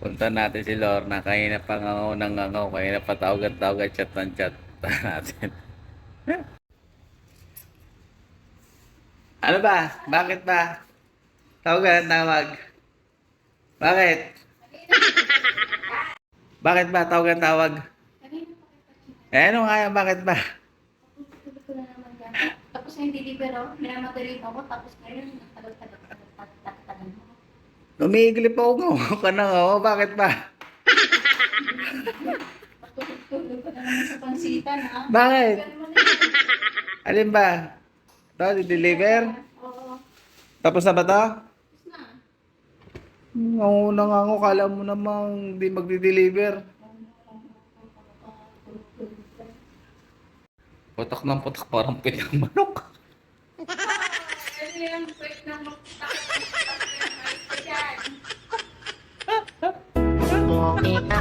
Punta natin si Lorna. Kanina pa ngangaw ng ngangaw. Kanina pa tawag at chat ng chat natin. Ano ba? Bakit ba? Tawagan, tawag. Bakit? Bakit ba? Tawagan, tawag. Eh, ano nga yan? Bakit ba? Tulog ko na naman yan. Tapos na yung deliver, oh. Minamadali ako. Tapos ngayon, tagal mo. Umiiglip ako nga. Ka na nga. Oh. Bakit ba? Matulog-tulog ko na naman sa pansitan, ha? Bakit? Ganun mo na yan. Alin ba? Ito, di-deliver? Oo. Tapos na ba to? Tapos na. Nanguna nga ako. Kala mo namang di magdi-deliver. Putok ng putok. Parang pinang manok. Ano yung quick na magtakot? Kita